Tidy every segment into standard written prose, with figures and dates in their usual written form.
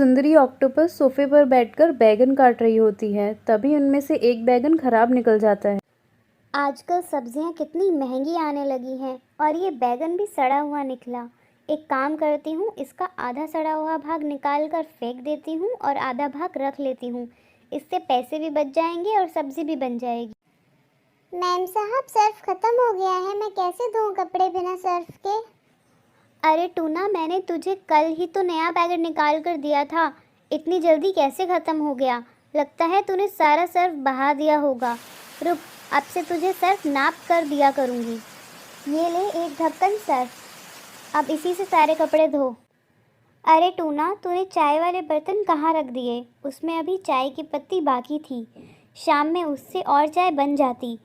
सुंदरी octopus सोफे पर बैठकर बैगन काट रही होती है। तभी उनमें से एक बैगन खराब निकल जाता है। आजकल सब्जियां कितनी महंगी आने लगी हैं और ये बैगन भी सड़ा हुआ निकला। एक काम करती हूँ, इसका आधा सड़ा हुआ भाग निकाल कर फेंक देती हूँ और आधा भाग रख लेती हूँ। इससे पैसे भी बच जाएंगे और सब्जी भी बन जाएगी। मैम साहब, सर्फ खत्म हो गया है, मैं कैसे धोऊं कपड़े बिना सर्फ के? अरे टूना, मैंने तुझे कल ही तो नया पैकेट निकाल कर दिया था। इतनी जल्दी कैसे ख़त्म हो गया? लगता है तूने सारा सर्फ बहा दिया होगा। रुक, अब से तुझे सर्फ नाप कर दिया करूँगी। ये ले एक ढक्कन सर्फ, अब इसी से सारे कपड़े धो। अरे टूना, तूने चाय वाले बर्तन कहाँ रख दिए? उसमें अभी चाय की पत्ती बाकी थी। शाम में उससे और चाय बन जाती।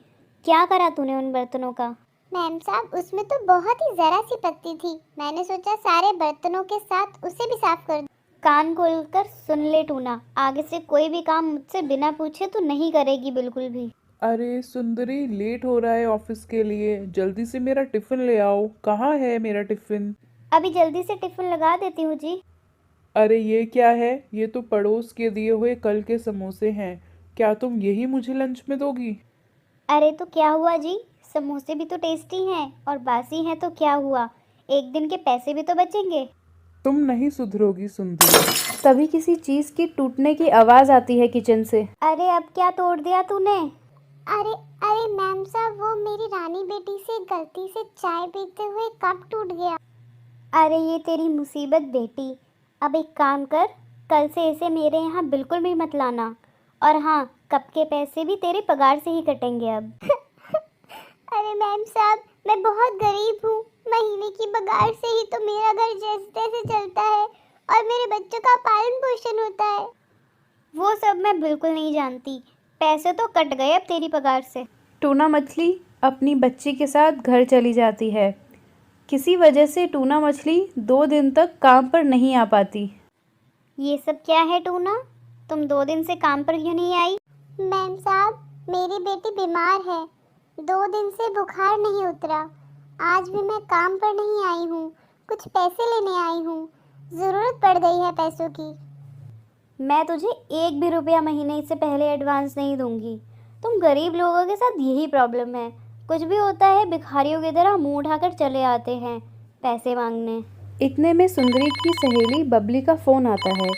क्या करा तूने उन बर्तनों का? मैम साहब, उसमें तो बहुत ही ज़रा सी पत्ती थी। मैंने सोचा सारे बर्तनों के साथ उसे भी साफ कर दूं। कान खोलकर सुन ले टूना, आगे से कोई भी काम मुझसे बिना पूछे तो नहीं करेगी बिल्कुल भी। अरे सुंदरी, लेट हो रहा है ऑफिस के लिए, जल्दी से मेरा टिफ़िन ले आओ। कहाँ है मेरा टिफ़िन? अभी जल्दी से टिफ़िन लगा देती हूँ जी। अरे ये क्या है? ये तो पड़ोस के दिए हुए कल के समोसे हैं। क्या तुम यही मुझे लंच में दोगी? अरे तो क्या हुआ जी, समोसे भी तो टेस्टी हैं और बासी हैं तो क्या हुआ, एक दिन के पैसे भी तो बचेंगे। तुम नहीं सुधरोगी सुंदरी। तभी किसी चीज़ की टूटने की आवाज़ आती है किचन से। अरे अब क्या तोड़ दिया तूने? अरे अरे मैम साहब, वो मेरी रानी बेटी से गलती से चाय पीते हुए कप टूट गया। अरे ये तेरी मुसीबत बेटी। अब एक काम कर, कल से इसे मेरे यहाँ बिल्कुल भी मत लाना। और हाँ, कप के पैसे भी तेरे पगार से ही कटेंगे अब। अरे मैम साहब, मैं बहुत गरीब हूँ। महीने की पगार से ही तो मेरा घर जैसे तैसे चलता है और मेरे बच्चों का पालन पोषण होता है। वो सब मैं बिल्कुल नहीं जानती, पैसे तो कट गए अब तेरी पगार से। टूना मछली अपनी बच्ची के साथ घर चली जाती है। किसी वजह से टूना मछली 2 दिन तक काम पर नहीं आ पाती। ये सब क्या है टूना, तुम 2 दिन से काम पर क्यों नहीं आई? मैम साहब, मेरी बेटी बीमार है। 2 दिन से बुखार नहीं उतरा। आज भी मैं काम पर नहीं आई हूँ, कुछ पैसे लेने आई हूँ। ज़रूरत पड़ गई है पैसों की। मैं तुझे 1 भी रुपया महीने से पहले एडवांस नहीं दूंगी। तुम गरीब लोगों के साथ यही प्रॉब्लम है, कुछ भी होता है भिखारियों की तरह मुंह उठाकर चले आते हैं पैसे मांगने। इतने में सुंदरी की सहेली बबली का फ़ोन आता है।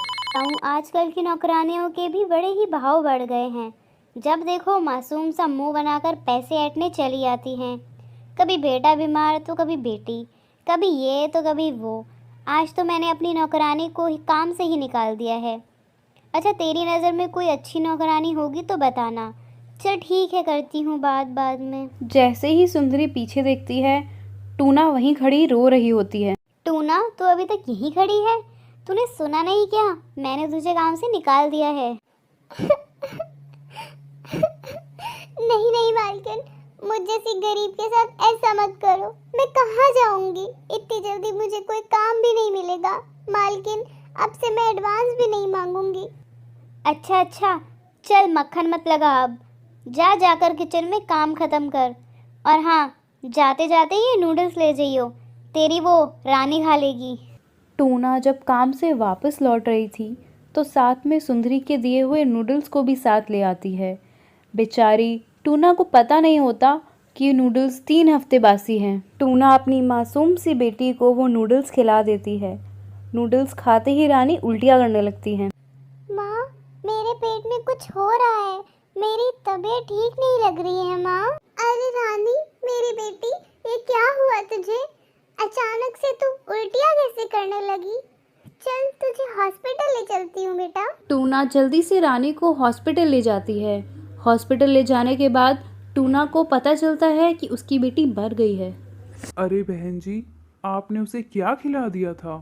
आजकल की नौकरानियों के भी बड़े ही भाव बढ़ गए हैं। जब देखो मासूम सा मुंह बनाकर पैसे ऐंठने चली आती हैं। कभी बेटा बीमार तो कभी बेटी, कभी ये तो कभी वो। आज तो मैंने अपनी नौकरानी को ही काम से ही निकाल दिया है। अच्छा, तेरी नज़र में कोई अच्छी नौकरानी होगी तो बताना। चल ठीक है, करती हूँ बात बाद में। जैसे ही सुंदरी पीछे देखती है, टूना वहीं खड़ी रो रही होती है। टूना, तू अभी तक यहीं खड़ी है? तूने सुना नहीं क्या? मैंने तुझे काम से निकाल दिया है। नहीं नहीं मालकिन, मुझ जैसी गरीब के साथ ऐसा मत करो। मैं कहाँ जाऊँगी? इतनी जल्दी मुझे कोई काम भी नहीं मिलेगा। मालकिन, अब से मैं एडवांस भी नहीं मांगूंगी। अच्छा अच्छा, चल मक्खन मत लगा, अब जाकर किचन में काम ख़त्म कर। और हाँ, जाते जाते ये नूडल्स ले जाइयो, तेरी वो रानी खा लेगी। टूना जब काम से वापस लौट रही थी तो साथ में सुंदरी के दिए हुए नूडल्स को भी साथ ले आती है। बेचारी टूना को पता नहीं होता कि ये नूडल्स 3 हफ्ते बासी हैं। टूना अपनी मासूम सी बेटी को वो नूडल्स खिला देती है। नूडल्स खाते ही रानी उल्टियाँ करने लगती हैं। माँ, मेरे पेट में कुछ हो रहा है। मेरी तबीयत ठीक नहीं लग रही है माँ। अरे रानी, मेरी बेटी, ये क्या हुआ तुझे? अचानक से तू उल्टियाँ कैसे करने लगी? चल, तुझे हॉस्पिटल ले चलती हूँ बेटा। टूना जल्दी से रानी को हॉस्पिटल ले जाती है। हॉस्पिटल ले जाने के बाद टूना को पता चलता है कि उसकी बेटी मर गई है। अरे बहन जी, आपने उसे क्या खिला दिया था?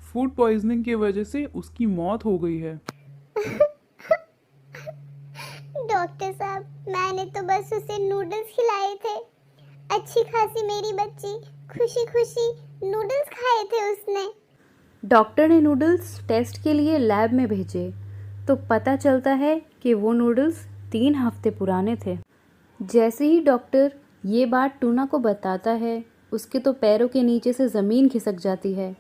फूड पॉइजनिंग की वजह से उसकी मौत हो गई है। डॉक्टर साहब, मैंने तो बस उसे नूडल्स खिलाए थे। अच्छी खासी मेरी बच्ची खुशी खुशी नूडल्स खाए थे उसने। डॉक्टर ने नूडल्स टेस्ट के लिए लैब में भेजे तो पता चलता है कि वो नूडल्स 3 हफ्ते पुराने थे। जैसे ही डॉक्टर ये बात टूना को बताता है, उसके तो पैरों के नीचे से ज़मीन खिसक जाती है।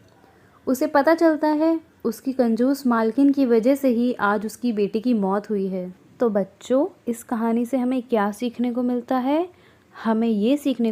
उसे पता चलता है उसकी कंजूस मालकिन की वजह से ही आज उसकी बेटी की मौत हुई है। तो बच्चों, इस कहानी से हमें क्या सीखने को मिलता है? हमें ये सीखने